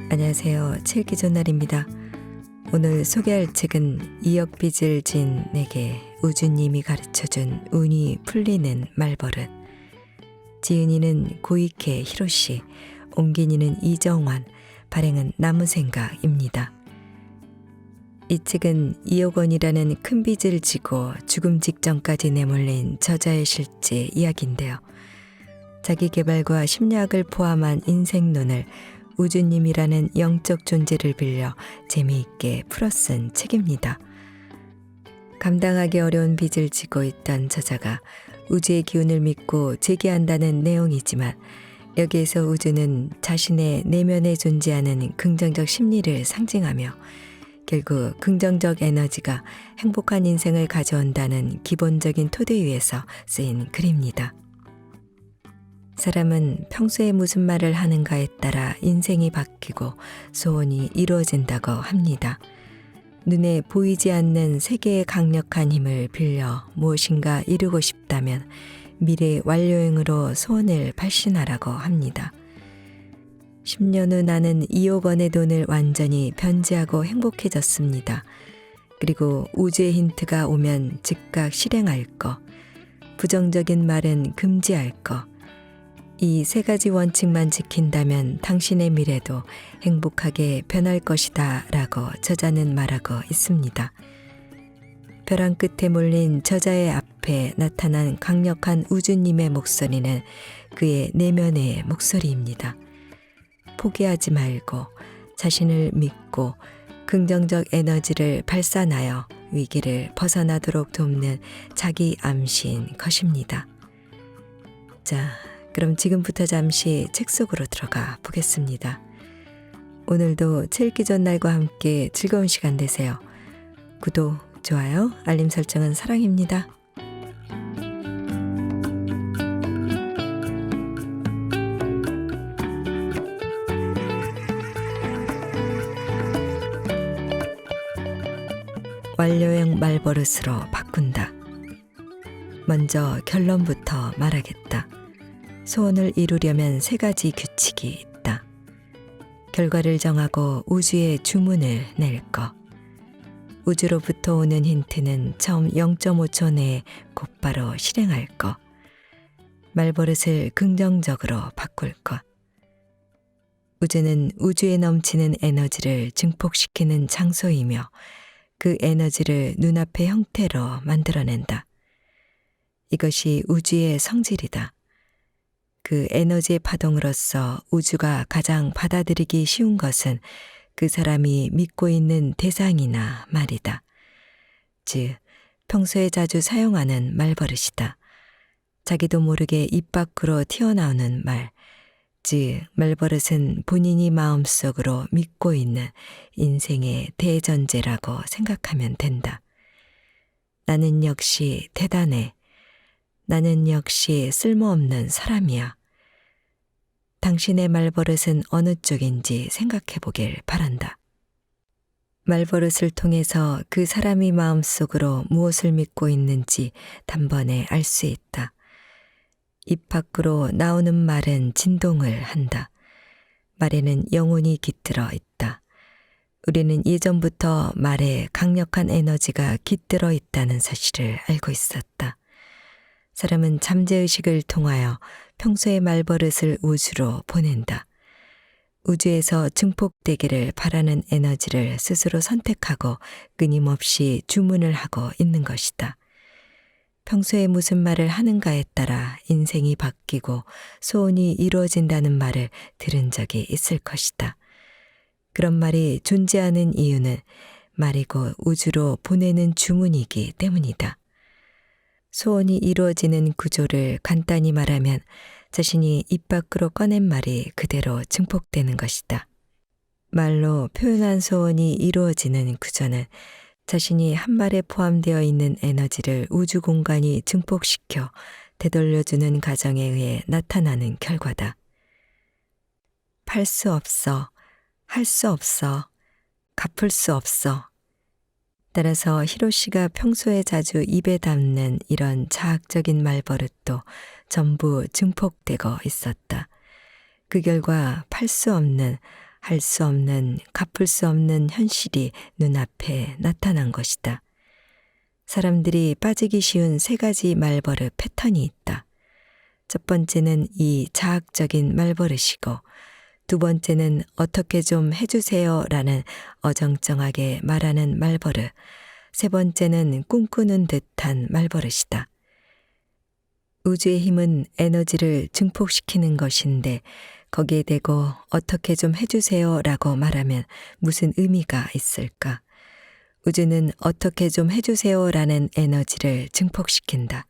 안녕하세요. 칠기존날입니다. 오늘 소개할 책은 이역빚을 진 내게 우주님이 가르쳐준 운이 풀리는 말버릇. 지은이는 고이케 히로시, 옮긴이는 이정환, 발행은 나무생각입니다. 이 책은 2억 원이라는 큰 빚을 지고 죽음 직전까지 내몰린 저자의 실제 이야기인데요. 자기계발과 심리학을 포함한 인생론을 우주님이라는 영적 존재를 빌려 재미있게 풀어쓴 책입니다. 감당하기 어려운 빚을 지고 있던 저자가 우주의 기운을 믿고 제기한다는 내용이지만 여기에서 우주는 자신의 내면에 존재하는 긍정적 심리를 상징하며 결국 긍정적 에너지가 행복한 인생을 가져온다는 기본적인 토대 위에서 쓰인 글입니다. 사람은 평소에 무슨 말을 하는가에 따라 인생이 바뀌고 소원이 이루어진다고 합니다. 눈에 보이지 않는 세계의 강력한 힘을 빌려 무엇인가 이루고 싶다면 미래 완료형으로 소원을 발신하라고 합니다. 10년 후 나는 2억 원의 돈을 완전히 변제하고 행복해졌습니다. 그리고 우주의 힌트가 오면 즉각 실행할 거, 부정적인 말은 금지할 거, 이 세 가지 원칙만 지킨다면 당신의 미래도 행복하게 변할 것이다 라고 저자는 말하고 있습니다. 벼랑 끝에 몰린 저자의 앞에 나타난 강력한 우주님의 목소리는 그의 내면의 목소리입니다. 포기하지 말고 자신을 믿고 긍정적 에너지를 발산하여 위기를 벗어나도록 돕는 자기 암시인 것입니다. 자, 그럼 지금부터 잠시 책 속으로 들어가 보겠습니다. 오늘도 책 읽기 전날과 함께 즐거운 시간 되세요. 구독, 좋아요, 알림 설정은 사랑입니다. 완료형 말버릇으로 바꾼다. 먼저 결론부터 말하겠다. 소원을 이루려면 세 가지 규칙이 있다. 결과를 정하고 우주에 주문을 낼 것. 우주로부터 오는 힌트는 처음 0.5초 내에 곧바로 실행할 것. 말버릇을 긍정적으로 바꿀 것. 우주는 우주에 넘치는 에너지를 증폭시키는 장소이며 그 에너지를 눈앞의 형태로 만들어낸다. 이것이 우주의 성질이다. 그 에너지의 파동으로서 우주가 가장 받아들이기 쉬운 것은 그 사람이 믿고 있는 대상이나 말이다. 즉, 평소에 자주 사용하는 말버릇이다. 자기도 모르게 입 밖으로 튀어나오는 말, 즉 말버릇은 본인이 마음속으로 믿고 있는 인생의 대전제라고 생각하면 된다. 나는 역시 대단해. 나는 역시 쓸모없는 사람이야. 당신의 말버릇은 어느 쪽인지 생각해 보길 바란다. 말버릇을 통해서 그 사람이 마음속으로 무엇을 믿고 있는지 단번에 알 수 있다. 입 밖으로 나오는 말은 진동을 한다. 말에는 영혼이 깃들어 있다. 우리는 예전부터 말에 강력한 에너지가 깃들어 있다는 사실을 알고 있었다. 사람은 잠재의식을 통하여 평소의 말버릇을 우주로 보낸다. 우주에서 증폭되기를 바라는 에너지를 스스로 선택하고 끊임없이 주문을 하고 있는 것이다. 평소에 무슨 말을 하는가에 따라 인생이 바뀌고 소원이 이루어진다는 말을 들은 적이 있을 것이다. 그런 말이 존재하는 이유는 말이고 우주로 보내는 주문이기 때문이다. 소원이 이루어지는 구조를 간단히 말하면 자신이 입 밖으로 꺼낸 말이 그대로 증폭되는 것이다. 말로 표현한 소원이 이루어지는 구조는 자신이 한 말에 포함되어 있는 에너지를 우주 공간이 증폭시켜 되돌려주는 과정에 의해 나타나는 결과다. 팔 수 없어, 할 수 없어, 갚을 수 없어. 따라서 히로시가 평소에 자주 입에 담는 이런 자학적인 말버릇도 전부 증폭되고 있었다. 그 결과 팔 수 없는, 할 수 없는, 갚을 수 없는 현실이 눈앞에 나타난 것이다. 사람들이 빠지기 쉬운 세 가지 말버릇 패턴이 있다. 첫 번째는 이 자학적인 말버릇이고, 두 번째는 어떻게 좀 해주세요 라는 어정쩡하게 말하는 말버릇, 세 번째는 꿈꾸는 듯한 말버릇이다. 우주의 힘은 에너지를 증폭시키는 것인데 거기에 대고 어떻게 좀 해주세요 라고 말하면 무슨 의미가 있을까? 우주는 어떻게 좀 해주세요 라는 에너지를 증폭시킨다.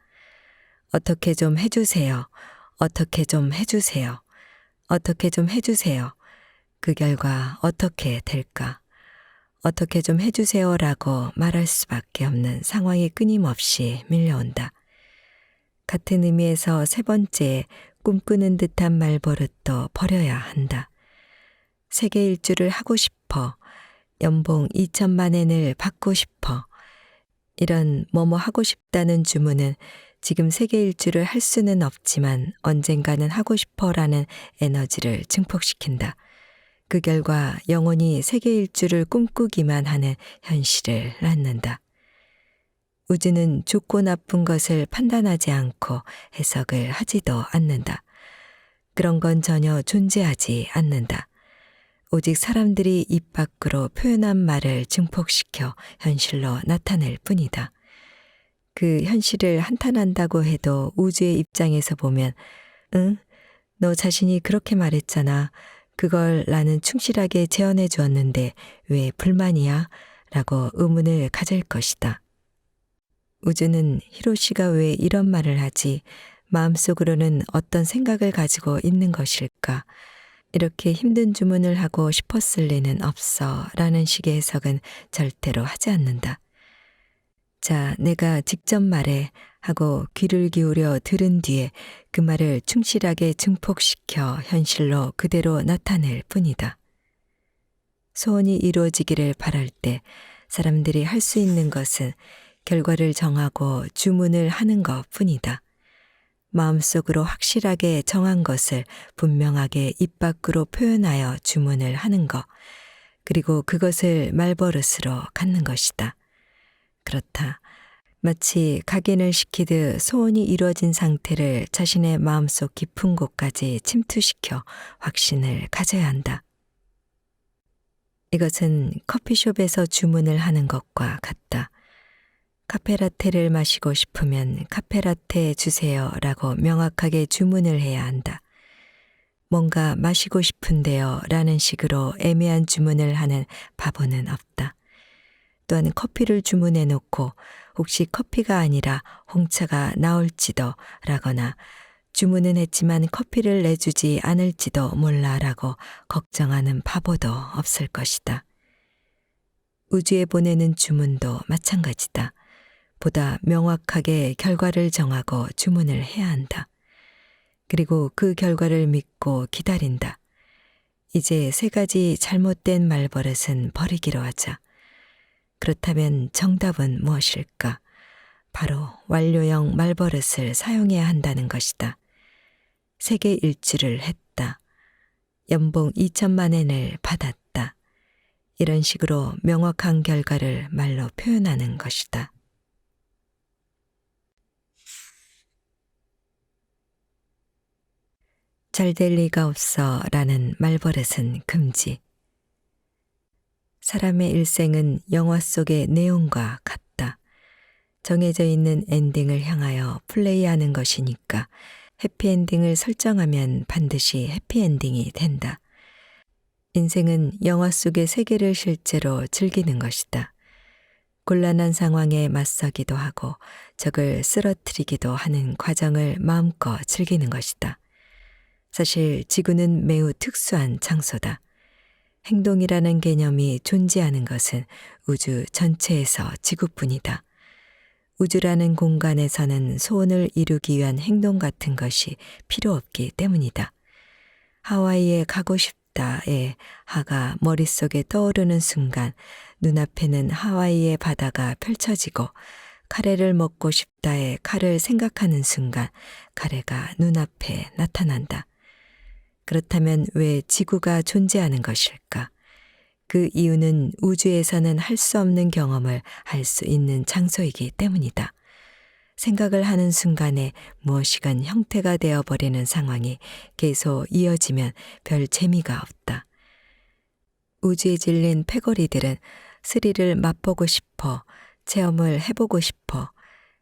어떻게 좀 해주세요. 어떻게 좀 해주세요. 어떻게 좀 해주세요. 그 결과 어떻게 될까? 어떻게 좀 해주세요라고 말할 수밖에 없는 상황이 끊임없이 밀려온다. 같은 의미에서 세 번째, 꿈꾸는 듯한 말버릇도 버려야 한다. 세계 일주를 하고 싶어. 연봉 2천만 엔을 받고 싶어. 이런 뭐뭐 하고 싶다는 주문은 지금 세계 일주를 할 수는 없지만 언젠가는 하고 싶어라는 에너지를 증폭시킨다. 그 결과 영원히 세계 일주를 꿈꾸기만 하는 현실을 낳는다. 우주는 좋고 나쁜 것을 판단하지 않고 해석을 하지도 않는다. 그런 건 전혀 존재하지 않는다. 오직 사람들이 입 밖으로 표현한 말을 증폭시켜 현실로 나타낼 뿐이다. 그 현실을 한탄한다고 해도 우주의 입장에서 보면 응? 너 자신이 그렇게 말했잖아. 그걸 나는 충실하게 재현해 주었는데 왜 불만이야? 라고 의문을 가질 것이다. 우주는 히로시가 왜 이런 말을 하지? 마음속으로는 어떤 생각을 가지고 있는 것일까? 이렇게 힘든 주문을 하고 싶었을 리는 없어 라는 식의 해석은 절대로 하지 않는다. 자, 내가 직접 말해 하고 귀를 기울여 들은 뒤에 그 말을 충실하게 증폭시켜 현실로 그대로 나타낼 뿐이다. 소원이 이루어지기를 바랄 때 사람들이 할 수 있는 것은 결과를 정하고 주문을 하는 것 뿐이다. 마음속으로 확실하게 정한 것을 분명하게 입 밖으로 표현하여 주문을 하는 것, 그리고 그것을 말버릇으로 갖는 것이다. 그렇다. 마치 각인을 시키듯 소원이 이루어진 상태를 자신의 마음속 깊은 곳까지 침투시켜 확신을 가져야 한다. 이것은 커피숍에서 주문을 하는 것과 같다. 카페라테를 마시고 싶으면 카페라테 주세요 라고 명확하게 주문을 해야 한다. 뭔가 마시고 싶은데요 라는 식으로 애매한 주문을 하는 바보는 없다. 또한 커피를 주문해 놓고 혹시 커피가 아니라 홍차가 나올지도 라거나 주문은 했지만 커피를 내주지 않을지도 몰라 라고 걱정하는 바보도 없을 것이다. 우주에 보내는 주문도 마찬가지다. 보다 명확하게 결과를 정하고 주문을 해야 한다. 그리고 그 결과를 믿고 기다린다. 이제 세 가지 잘못된 말버릇은 버리기로 하자. 그렇다면 정답은 무엇일까? 바로 완료형 말버릇을 사용해야 한다는 것이다. 세계 일주를 했다. 연봉 2천만 엔을 받았다. 이런 식으로 명확한 결과를 말로 표현하는 것이다. 잘 될 리가 없어 라는 말버릇은 금지. 사람의 일생은 영화 속의 내용과 같다. 정해져 있는 엔딩을 향하여 플레이하는 것이니까 해피엔딩을 설정하면 반드시 해피엔딩이 된다. 인생은 영화 속의 세계를 실제로 즐기는 것이다. 곤란한 상황에 맞서기도 하고 적을 쓰러뜨리기도 하는 과정을 마음껏 즐기는 것이다. 사실 지구는 매우 특수한 장소다. 행동이라는 개념이 존재하는 것은 우주 전체에서 지구뿐이다. 우주라는 공간에서는 소원을 이루기 위한 행동 같은 것이 필요 없기 때문이다. 하와이에 가고 싶다의 하가 머릿속에 떠오르는 순간 눈앞에는 하와이의 바다가 펼쳐지고 카레를 먹고 싶다의 카를 생각하는 순간 카레가 눈앞에 나타난다. 그렇다면 왜 지구가 존재하는 것일까? 그 이유는 우주에서는 할 수 없는 경험을 할 수 있는 장소이기 때문이다. 생각을 하는 순간에 무엇이건 형태가 되어버리는 상황이 계속 이어지면 별 재미가 없다. 우주에 질린 패거리들은 스릴을 맛보고 싶어, 체험을 해보고 싶어,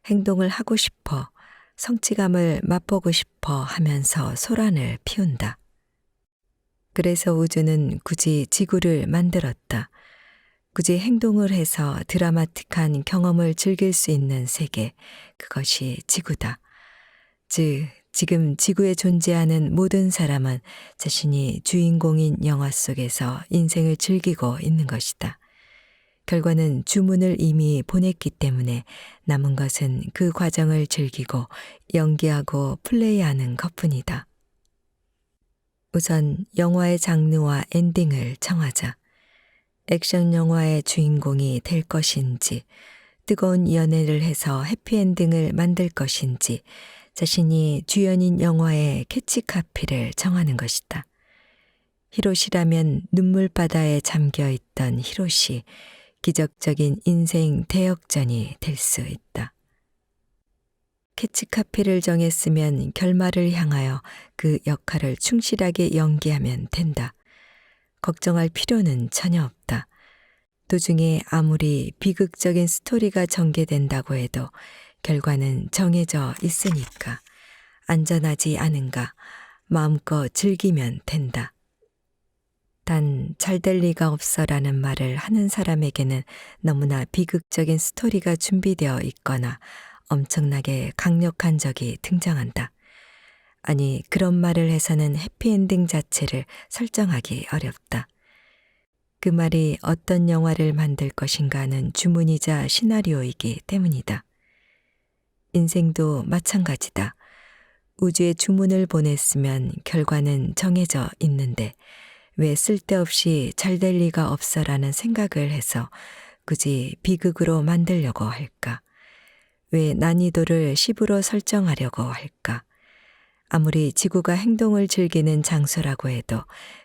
행동을 하고 싶어, 성취감을 맛보고 싶어 하면서 소란을 피운다. 그래서 우주는 굳이 지구를 만들었다. 굳이 행동을 해서 드라마틱한 경험을 즐길 수 있는 세계, 그것이 지구다. 즉, 지금 지구에 존재하는 모든 사람은 자신이 주인공인 영화 속에서 인생을 즐기고 있는 것이다. 결과는 주문을 이미 보냈기 때문에 남은 것은 그 과정을 즐기고 연기하고 플레이하는 것뿐이다. 우선 영화의 장르와 엔딩을 정하자. 액션 영화의 주인공이 될 것인지, 뜨거운 연애를 해서 해피엔딩을 만들 것인지, 자신이 주연인 영화의 캐치카피를 정하는 것이다. 히로시라면 눈물바다에 잠겨있던 히로시, 기적적인 인생 대역전이 될 수 있다. 캐치카피를 정했으면 결말을 향하여 그 역할을 충실하게 연기하면 된다. 걱정할 필요는 전혀 없다. 도중에 아무리 비극적인 스토리가 전개된다고 해도 결과는 정해져 있으니까 안전하지 않은가 마음껏 즐기면 된다. 단 잘 될 리가 없어라는 말을 하는 사람에게는 너무나 비극적인 스토리가 준비되어 있거나 엄청나게 강력한 적이 등장한다. 아니, 그런 말을 해서는 해피엔딩 자체를 설정하기 어렵다. 그 말이 어떤 영화를 만들 것인가는 주문이자 시나리오이기 때문이다. 인생도 마찬가지다. 우주에 주문을 보냈으면 결과는 정해져 있는데 왜 쓸데없이 잘 될 리가 없어라는 생각을 해서 굳이 비극으로 만들려고 할까? 왜 난이도를 10으로 설정하려고 할까? 아무리 지구가 행동을 즐기는 장소라고 해도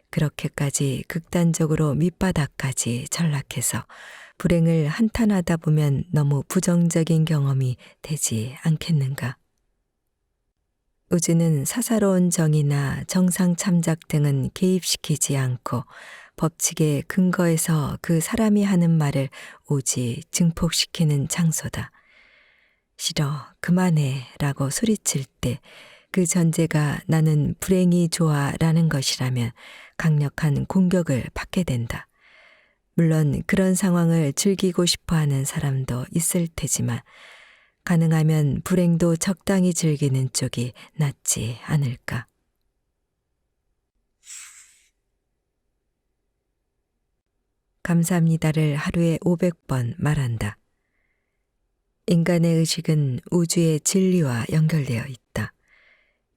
그렇게까지 극단적으로 밑바닥까지 전락해서 불행을 한탄하다 보면 너무 부정적인 경험이 되지 않겠는가? 우주는 사사로운 정의나 정상 참작 등은 개입시키지 않고 법칙의 근거에서 그 사람이 하는 말을 오직 증폭시키는 장소다. 싫어, 그만해 라고 소리칠 때 그 전제가 나는 불행이 좋아 라는 것이라면 강력한 공격을 받게 된다. 물론 그런 상황을 즐기고 싶어 하는 사람도 있을 테지만 가능하면 불행도 적당히 즐기는 쪽이 낫지 않을까. 감사합니다를 하루에 500번 말한다. 인간의 의식은 우주의 진리와 연결되어 있다.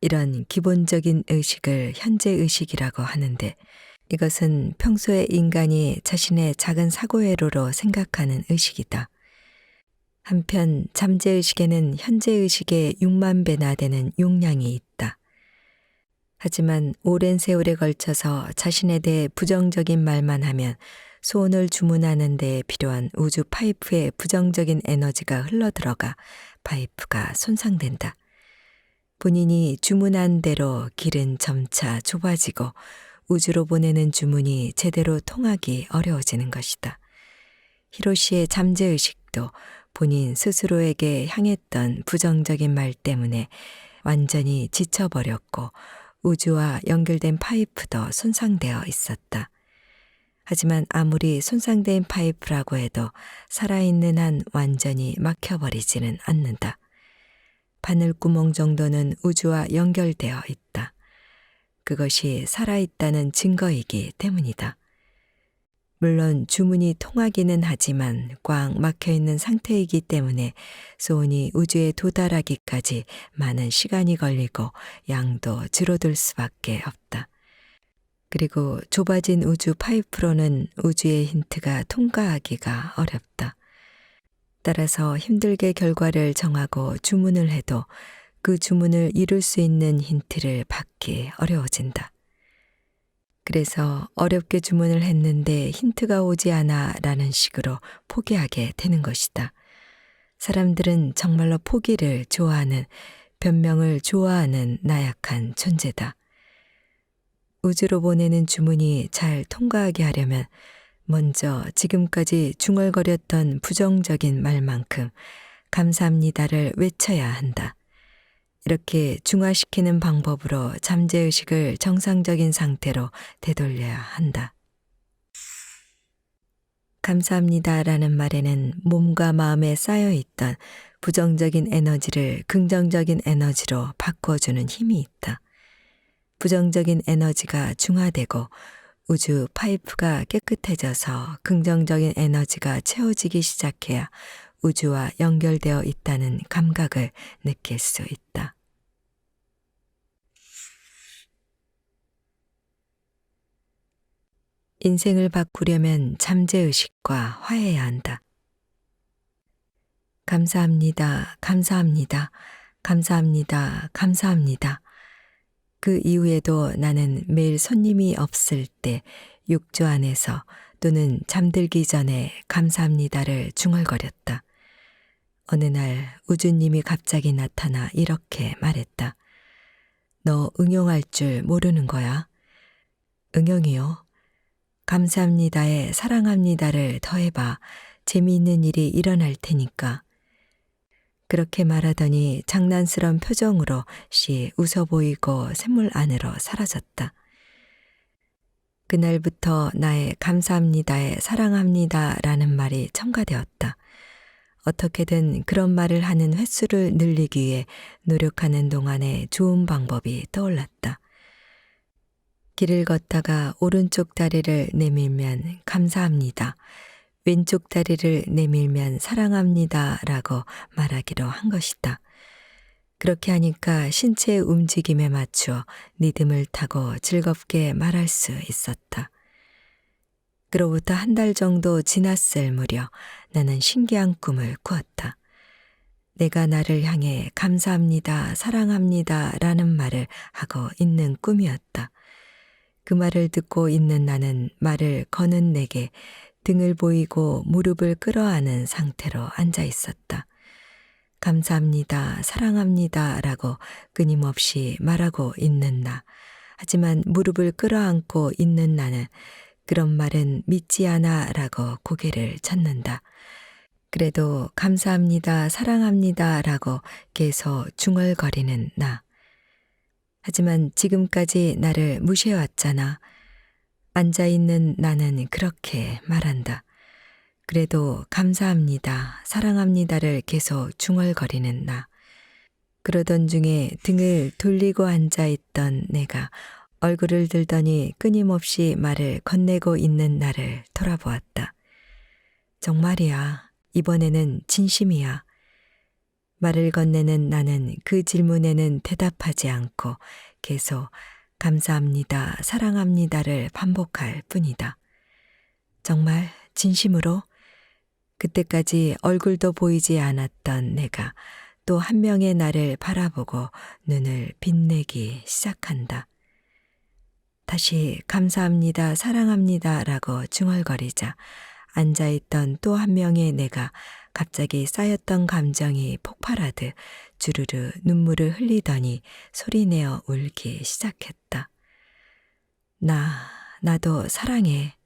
이런 기본적인 의식을 현재의식이라고 하는데 이것은 평소에 인간이 자신의 작은 사고회로로 생각하는 의식이다. 한편 잠재의식에는 현재의식의 6만 배나 되는 용량이 있다. 하지만 오랜 세월에 걸쳐서 자신에 대해 부정적인 말만 하면 소원을 주문하는 데 필요한 우주 파이프에 부정적인 에너지가 흘러들어가 파이프가 손상된다. 본인이 주문한 대로 길은 점차 좁아지고 우주로 보내는 주문이 제대로 통하기 어려워지는 것이다. 히로시의 잠재의식도 본인 스스로에게 향했던 부정적인 말 때문에 완전히 지쳐버렸고 우주와 연결된 파이프도 손상되어 있었다. 하지만 아무리 손상된 파이프라고 해도 살아있는 한 완전히 막혀버리지는 않는다. 바늘구멍 정도는 우주와 연결되어 있다. 그것이 살아있다는 증거이기 때문이다. 물론 주문이 통하기는 하지만 꽉 막혀있는 상태이기 때문에 소원이 우주에 도달하기까지 많은 시간이 걸리고 양도 줄어들 수밖에 없다. 그리고 좁아진 우주 파이프로는 우주의 힌트가 통과하기가 어렵다. 따라서 힘들게 결과를 정하고 주문을 해도 그 주문을 이룰 수 있는 힌트를 받기 어려워진다. 그래서 어렵게 주문을 했는데 힌트가 오지 않아 라는 식으로 포기하게 되는 것이다. 사람들은 정말로 포기를 좋아하는, 변명을 좋아하는 나약한 존재다. 우주로 보내는 주문이 잘 통과하게 하려면 먼저 지금까지 중얼거렸던 부정적인 말만큼 감사합니다를 외쳐야 한다. 이렇게 중화시키는 방법으로 잠재의식을 정상적인 상태로 되돌려야 한다. 감사합니다라는 말에는 몸과 마음에 쌓여있던 부정적인 에너지를 긍정적인 에너지로 바꿔주는 힘이 있다. 부정적인 에너지가 중화되고 우주 파이프가 깨끗해져서 긍정적인 에너지가 채워지기 시작해야 우주와 연결되어 있다는 감각을 느낄 수 있다. 인생을 바꾸려면 잠재의식과 화해해야 한다. 감사합니다, 감사합니다, 감사합니다, 감사합니다. 그 이후에도 나는 매일 손님이 없을 때 욕조 안에서 또는 잠들기 전에 감사합니다를 중얼거렸다. 어느 날 우주님이 갑자기 나타나 이렇게 말했다. 너 응용할 줄 모르는 거야? 응용이요? 감사합니다에 사랑합니다를 더해봐. 재미있는 일이 일어날 테니까. 그렇게 말하더니 장난스런 표정으로 씨 웃어 보이고 샘물 안으로 사라졌다. 그날부터 나의 감사합니다에 사랑합니다라는 말이 첨가되었다. 어떻게든 그런 말을 하는 횟수를 늘리기 위해 노력하는 동안에 좋은 방법이 떠올랐다. 길을 걷다가 오른쪽 다리를 내밀면 감사합니다. 왼쪽 다리를 내밀면 사랑합니다 라고 말하기로 한 것이다. 그렇게 하니까 신체의 움직임에 맞추어 리듬을 타고 즐겁게 말할 수 있었다. 그로부터 한 달 정도 지났을 무렵 나는 신기한 꿈을 꾸었다. 내가 나를 향해 감사합니다, 사랑합니다 라는 말을 하고 있는 꿈이었다. 그 말을 듣고 있는 나는 말을 거는 내게 등을 보이고 무릎을 끌어안은 상태로 앉아 있었다. 감사합니다, 사랑합니다 라고 끊임없이 말하고 있는 나. 하지만 무릎을 끌어안고 있는 나는 그런 말은 믿지 않아 라고 고개를 젓는다. 그래도 감사합니다, 사랑합니다 라고 계속 중얼거리는 나. 하지만 지금까지 나를 무시해왔잖아. 앉아있는 나는 그렇게 말한다. 그래도 감사합니다, 사랑합니다를 계속 중얼거리는 나. 그러던 중에 등을 돌리고 앉아있던 내가 얼굴을 들더니 끊임없이 말을 건네고 있는 나를 돌아보았다. 정말이야. 이번에는 진심이야. 말을 건네는 나는 그 질문에는 대답하지 않고 계속 감사합니다, 사랑합니다를 반복할 뿐이다. 정말 진심으로? 그때까지 얼굴도 보이지 않았던 내가 또 한 명의 나를 바라보고 눈을 빛내기 시작한다. 다시 감사합니다, 사랑합니다 라고 중얼거리자 앉아있던 또 한 명의 내가 갑자기 쌓였던 감정이 폭발하듯 주르르 눈물을 흘리더니 소리내어 울기 시작했다. 나도 사랑해.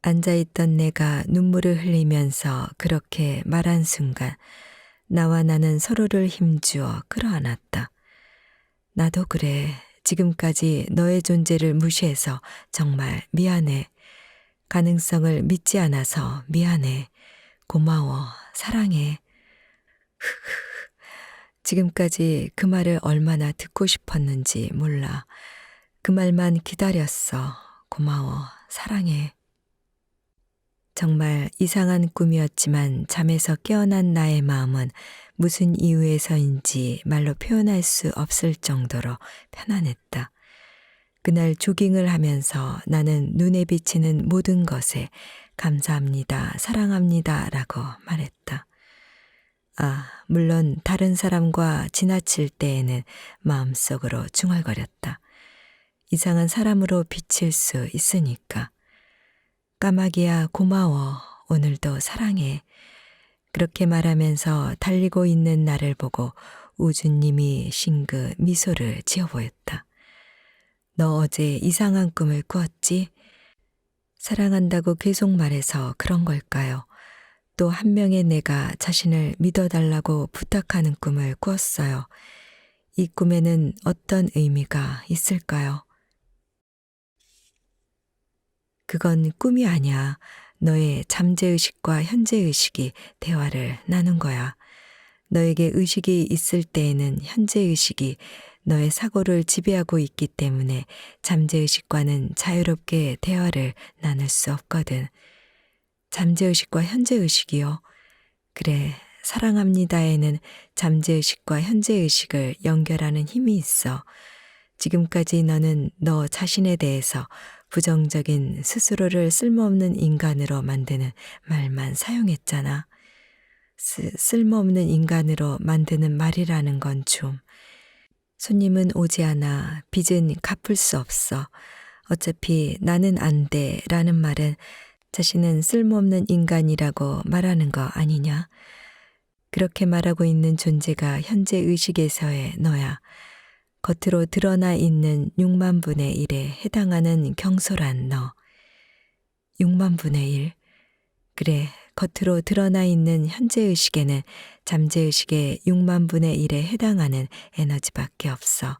앉아있던 내가 눈물을 흘리면서 그렇게 말한 순간 나와 나는 서로를 힘주어 끌어안았다. 나도 그래. 지금까지 너의 존재를 무시해서 정말 미안해. 가능성을 믿지 않아서 미안해. 고마워. 사랑해. 지금까지 그 말을 얼마나 듣고 싶었는지 몰라. 그 말만 기다렸어. 고마워. 사랑해. 정말 이상한 꿈이었지만 잠에서 깨어난 나의 마음은 무슨 이유에서인지 말로 표현할 수 없을 정도로 편안했다. 그날 조깅을 하면서 나는 눈에 비치는 모든 것에 감사합니다, 사랑합니다 라고 말했다. 물론 다른 사람과 지나칠 때에는 마음속으로 중얼거렸다. 이상한 사람으로 비칠 수 있으니까. 까마귀야 고마워. 오늘도 사랑해. 그렇게 말하면서 달리고 있는 나를 보고 우주님이 싱긋 미소를 지어 보였다. 너 어제 이상한 꿈을 꾸었지? 사랑한다고 계속 말해서 그런 걸까요? 또 한 명의 내가 자신을 믿어달라고 부탁하는 꿈을 꾸었어요. 이 꿈에는 어떤 의미가 있을까요? 그건 꿈이 아니야. 너의 잠재의식과 현재의식이 대화를 나눈 거야. 너에게 의식이 있을 때에는 현재의식이 너의 사고를 지배하고 있기 때문에 잠재의식과는 자유롭게 대화를 나눌 수 없거든. 잠재의식과 현재의식이요. 그래, 사랑합니다에는 잠재의식과 현재의식을 연결하는 힘이 있어. 지금까지 너는 너 자신에 대해서 부정적인 스스로를 쓸모없는 인간으로 만드는 말만 사용했잖아. 쓸모없는 인간으로 만드는 말이라는 건 좀. 손님은 오지 않아. 빚은 갚을 수 없어. 어차피 나는 안 돼 라는 말은 자신은 쓸모없는 인간이라고 말하는 거 아니냐? 그렇게 말하고 있는 존재가 현재 의식에서의 너야. 겉으로 드러나 있는 6만 분의 1에 해당하는 경솔한 너. 6만 분의 1? 그래, 겉으로 드러나 있는 현재의식에는 잠재의식의 6만 분의 1에 해당하는 에너지밖에 없어.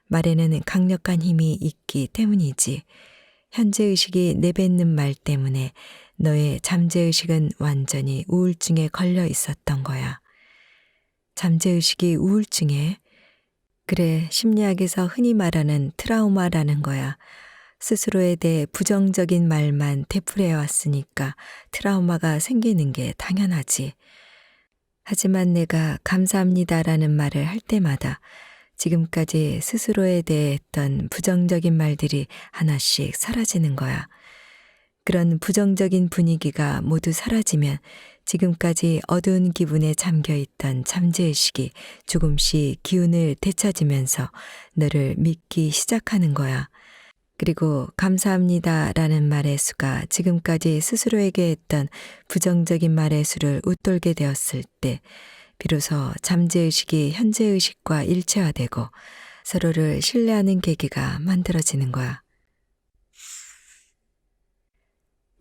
말에는 강력한 힘이 있기 때문이지. 현재의식이 내뱉는 말 때문에 너의 잠재의식은 완전히 우울증에 걸려 있었던 거야. 잠재의식이 우울증에? 그래, 심리학에서 흔히 말하는 트라우마라는 거야. 스스로에 대해 부정적인 말만 되풀이해 왔으니까 트라우마가 생기는 게 당연하지. 하지만 내가 감사합니다라는 말을 할 때마다 지금까지 스스로에 대해 했던 부정적인 말들이 하나씩 사라지는 거야. 그런 부정적인 분위기가 모두 사라지면 지금까지 어두운 기분에 잠겨 있던 잠재의식이 조금씩 기운을 되찾으면서 너를 믿기 시작하는 거야. 그리고 감사합니다라는 말의 수가 지금까지 스스로에게 했던 부정적인 말의 수를 웃돌게 되었을 때 비로소 잠재의식이 현재의식과 일체화되고 서로를 신뢰하는 계기가 만들어지는 거야.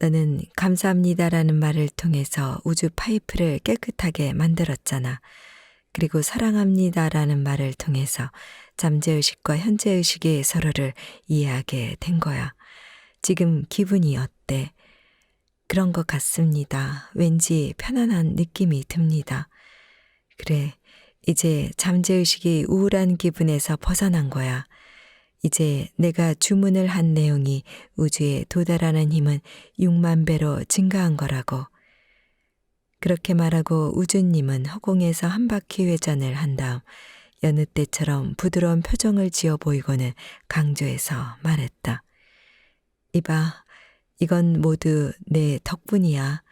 너는 감사합니다라는 말을 통해서 우주 파이프를 깨끗하게 만들었잖아. 그리고 사랑합니다라는 말을 통해서 잠재의식과 현재의식이 서로를 이해하게 된 거야. 지금 기분이 어때? 그런 것 같습니다. 왠지 편안한 느낌이 듭니다. 그래, 이제 잠재의식이 우울한 기분에서 벗어난 거야. 이제 내가 주문을 한 내용이 우주에 도달하는 힘은 6만 배로 증가한 거라고. 그렇게 말하고 우주님은 허공에서 한 바퀴 회전을 한 다음 여느 때처럼 부드러운 표정을 지어 보이고는 강조해서 말했다. 이봐, 이건 모두 내 덕분이야.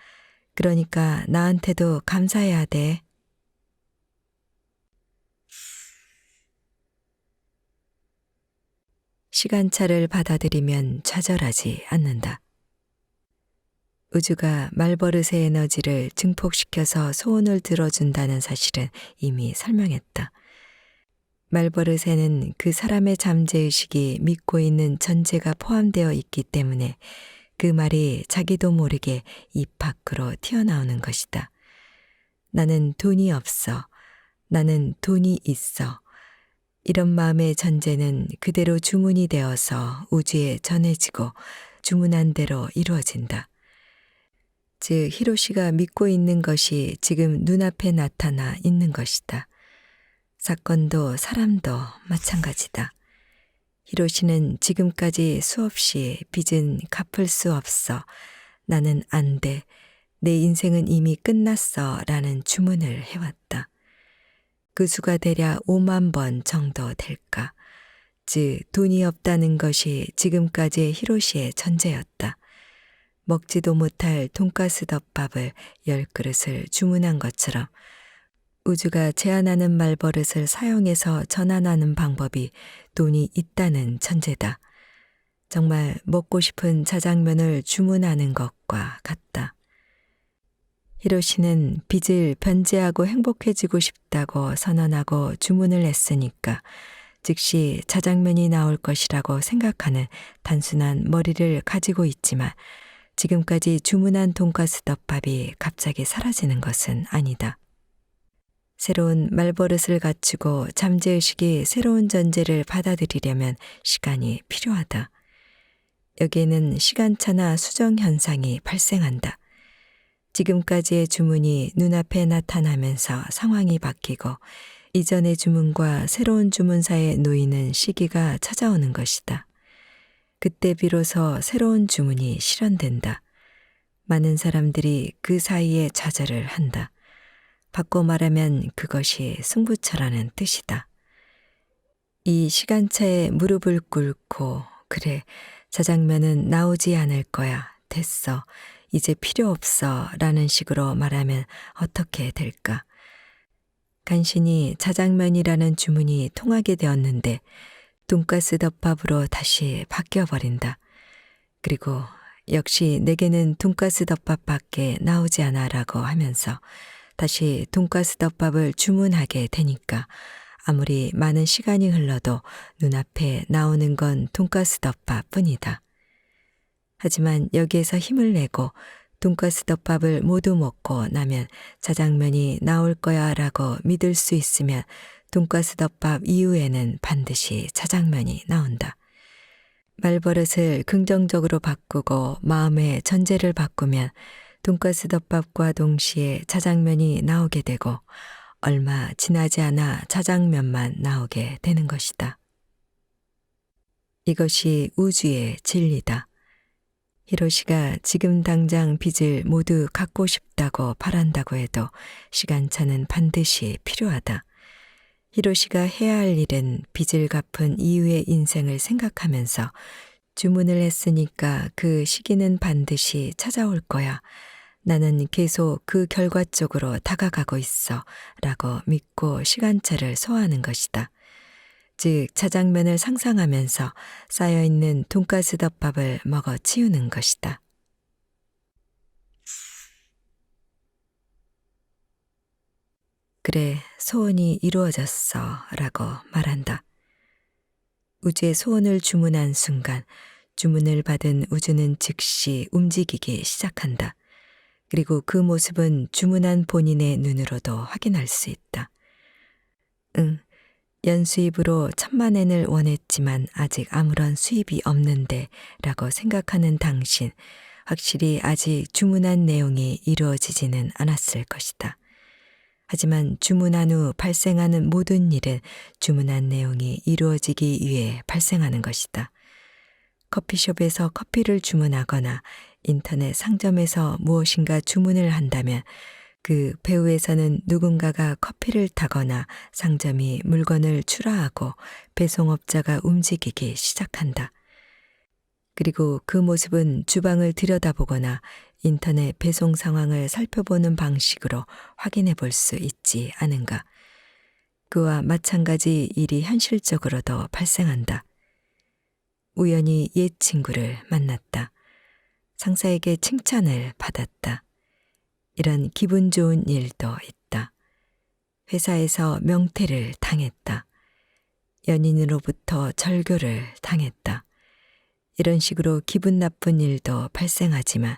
그러니까 나한테도 감사해야 돼. 시간차를 받아들이면 좌절하지 않는다. 우주가 말버릇의 에너지를 증폭시켜서 소원을 들어준다는 사실은 이미 설명했다. 말버릇에는 그 사람의 잠재의식이 믿고 있는 전제가 포함되어 있기 때문에 그 말이 자기도 모르게 입 밖으로 튀어나오는 것이다. 나는 돈이 없어. 나는 돈이 있어. 이런 마음의 전제는 그대로 주문이 되어서 우주에 전해지고 주문한 대로 이루어진다. 즉 히로시가 믿고 있는 것이 지금 눈앞에 나타나 있는 것이다. 사건도 사람도 마찬가지다. 히로시는 지금까지 수없이 빚은 갚을 수 없어. 나는 안 돼. 내 인생은 이미 끝났어. 라는 주문을 해왔다. 그 수가 대략 5만 번 정도 될까. 즉 돈이 없다는 것이 지금까지의 히로시의 전제였다. 먹지도 못할 돈가스 덮밥을 10그릇을 주문한 것처럼 우주가 제안하는 말버릇을 사용해서 전환하는 방법이 돈이 있다는 전제다. 정말 먹고 싶은 자장면을 주문하는 것과 같다. 히로시는 빚을 변제하고 행복해지고 싶다고 선언하고 주문을 했으니까 즉시 자장면이 나올 것이라고 생각하는 단순한 머리를 가지고 있지만 지금까지 주문한 돈가스 덮밥이 갑자기 사라지는 것은 아니다. 새로운 말버릇을 갖추고 잠재의식이 새로운 전제를 받아들이려면 시간이 필요하다. 여기에는 시간차나 수정 현상이 발생한다. 지금까지의 주문이 눈앞에 나타나면서 상황이 바뀌고 이전의 주문과 새로운 주문 사이에 놓이는 시기가 찾아오는 것이다. 그때 비로소 새로운 주문이 실현된다. 많은 사람들이 그 사이에 좌절을 한다. 바꿔 말하면 그것이 승부처라는 뜻이다. 이 시간차에 무릎을 꿇고 그래, 자장면은 나오지 않을 거야. 됐어. 이제 필요 없어. 라는 식으로 말하면 어떻게 될까? 간신히 자장면이라는 주문이 통하게 되었는데 돈가스 덮밥으로 다시 바뀌어버린다. 그리고 역시 내게는 돈가스 덮밥밖에 나오지 않아 라고 하면서 다시 돈가스 덮밥을 주문하게 되니까 아무리 많은 시간이 흘러도 눈앞에 나오는 건 돈가스 덮밥뿐이다. 하지만 여기에서 힘을 내고 돈가스 덮밥을 모두 먹고 나면 자장면이 나올 거야 라고 믿을 수 있으면 돈가스 덮밥 이후에는 반드시 자장면이 나온다. 말버릇을 긍정적으로 바꾸고 마음의 전제를 바꾸면 돈가스 덮밥과 동시에 자장면이 나오게 되고 얼마 지나지 않아 자장면만 나오게 되는 것이다. 이것이 우주의 진리다. 히로시가 지금 당장 빚을 모두 갚고 싶다고 바란다고 해도 시간차는 반드시 필요하다. 히로시가 해야 할 일은 빚을 갚은 이후의 인생을 생각하면서 주문을 했으니까 그 시기는 반드시 찾아올 거야. 나는 계속 그 결과 쪽으로 다가가고 있어. 라고 믿고 시간차를 소화하는 것이다. 즉 자장면을 상상하면서 쌓여있는 돈가스 덮밥을 먹어 치우는 것이다. 그래, 소원이 이루어졌어 라고 말한다. 우주의 소원을 주문한 순간 주문을 받은 우주는 즉시 움직이기 시작한다. 그리고 그 모습은 주문한 본인의 눈으로도 확인할 수 있다. 응, 연수입으로 10,000엔을 원했지만 아직 아무런 수입이 없는데 라고 생각하는 당신, 확실히 아직 주문한 내용이 이루어지지는 않았을 것이다. 하지만 주문한 후 발생하는 모든 일은 주문한 내용이 이루어지기 위해 발생하는 것이다. 커피숍에서 커피를 주문하거나 인터넷 상점에서 무엇인가 주문을 한다면 그 배후에서는 누군가가 커피를 타거나 상점이 물건을 출하하고 배송업자가 움직이기 시작한다. 그리고 그 모습은 주방을 들여다보거나 인터넷 배송 상황을 살펴보는 방식으로 확인해 볼 수 있지 않은가. 그와 마찬가지 일이 현실적으로도 발생한다. 우연히 옛 친구를 만났다. 상사에게 칭찬을 받았다. 이런 기분 좋은 일도 있다. 회사에서 명퇴를 당했다. 연인으로부터 절교를 당했다. 이런 식으로 기분 나쁜 일도 발생하지만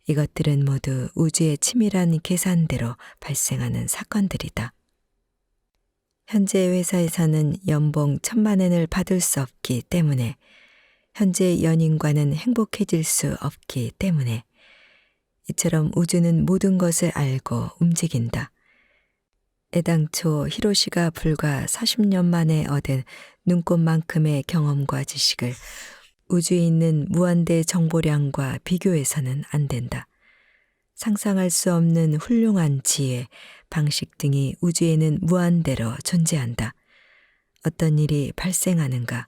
이것들은 모두 우주의 치밀한 계산대로 발생하는 사건들이다. 현재 회사에서는 연봉 1,000,000엔을 받을 수 없기 때문에 현재 연인과는 행복해질 수 없기 때문에 이처럼 우주는 모든 것을 알고 움직인다. 애당초 히로시가 불과 40년 만에 얻은 눈꽃만큼의 경험과 지식을 우주에 있는 무한대 정보량과 비교해서는 안 된다. 상상할 수 없는 훌륭한 지혜, 방식 등이 우주에는 무한대로 존재한다. 어떤 일이 발생하는가,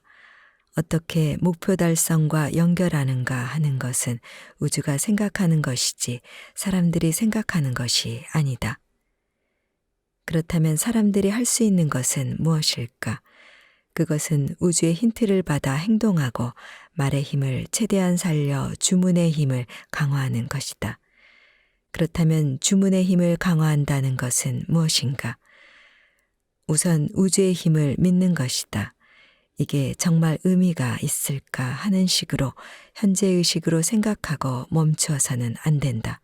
어떻게 목표 달성과 연결하는가 하는 것은 우주가 생각하는 것이지 사람들이 생각하는 것이 아니다. 그렇다면 사람들이 할 수 있는 것은 무엇일까? 그것은 우주의 힌트를 받아 행동하고 말의 힘을 최대한 살려 주문의 힘을 강화하는 것이다. 그렇다면 주문의 힘을 강화한다는 것은 무엇인가? 우선 우주의 힘을 믿는 것이다. 이게 정말 의미가 있을까 하는 식으로 현재 의식으로 생각하고 멈추어서는 안 된다.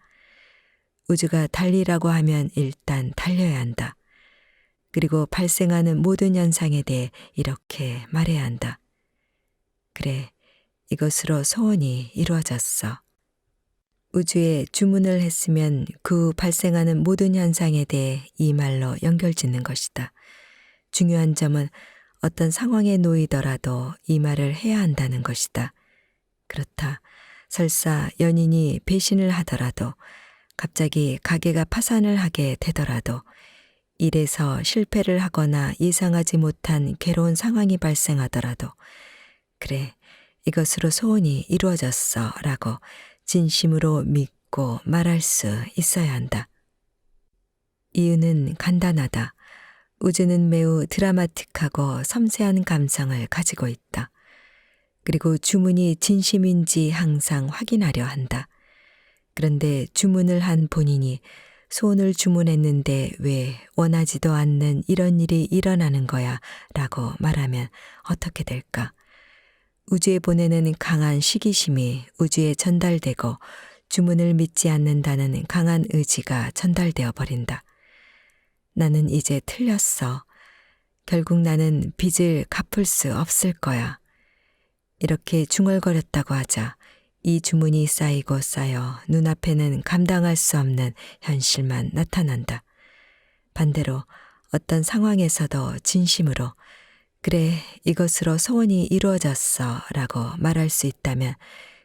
우주가 달리라고 하면 일단 달려야 한다. 그리고 발생하는 모든 현상에 대해 이렇게 말해야 한다. 그래, 이것으로 소원이 이루어졌어. 우주에 주문을 했으면 그 발생하는 모든 현상에 대해 이 말로 연결짓는 것이다. 중요한 점은 어떤 상황에 놓이더라도 이 말을 해야 한다는 것이다. 그렇다. 설사 연인이 배신을 하더라도, 갑자기 가게가 파산을 하게 되더라도, 일에서 실패를 하거나 예상하지 못한 괴로운 상황이 발생하더라도, 그래, 이것으로 소원이 이루어졌어 라고 진심으로 믿고 말할 수 있어야 한다. 이유는 간단하다. 우주는 매우 드라마틱하고 섬세한 감성을 가지고 있다. 그리고 주문이 진심인지 항상 확인하려 한다. 그런데 주문을 한 본인이 소원을 주문했는데 왜 원하지도 않는 이런 일이 일어나는 거야 라고 말하면 어떻게 될까? 우주에 보내는 강한 시기심이 우주에 전달되고 주문을 믿지 않는다는 강한 의지가 전달되어 버린다. 나는 이제 틀렸어. 결국 나는 빚을 갚을 수 없을 거야. 이렇게 중얼거렸다고 하자 이 주문이 쌓이고 쌓여 눈앞에는 감당할 수 없는 현실만 나타난다. 반대로 어떤 상황에서도 진심으로 그래, 이것으로 소원이 이루어졌어 라고 말할 수 있다면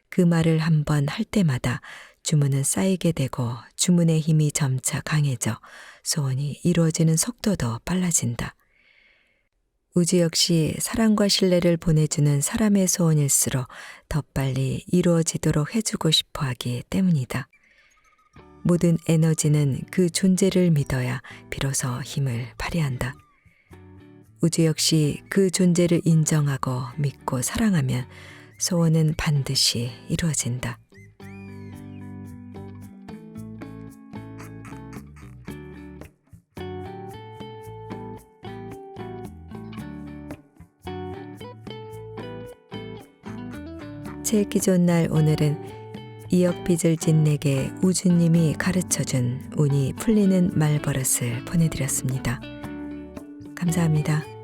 그 말을 한번 할 때마다 주문은 쌓이게 되고 주문의 힘이 점차 강해져 소원이 이루어지는 속도도 빨라진다. 우주 역시 사랑과 신뢰를 보내주는 사람의 소원일수록 더 빨리 이루어지도록 해주고 싶어 하기 때문이다. 모든 에너지는 그 존재를 믿어야 비로소 힘을 발휘한다. 우주 역시 그 존재를 인정하고 믿고 사랑하면 소원은 반드시 이루어진다. 제 읽기 좋은 날 오늘은 2억 빚을 진 내게 우주님이 가르쳐준 운이 풀리는 말버릇을 보내드렸습니다. 감사합니다.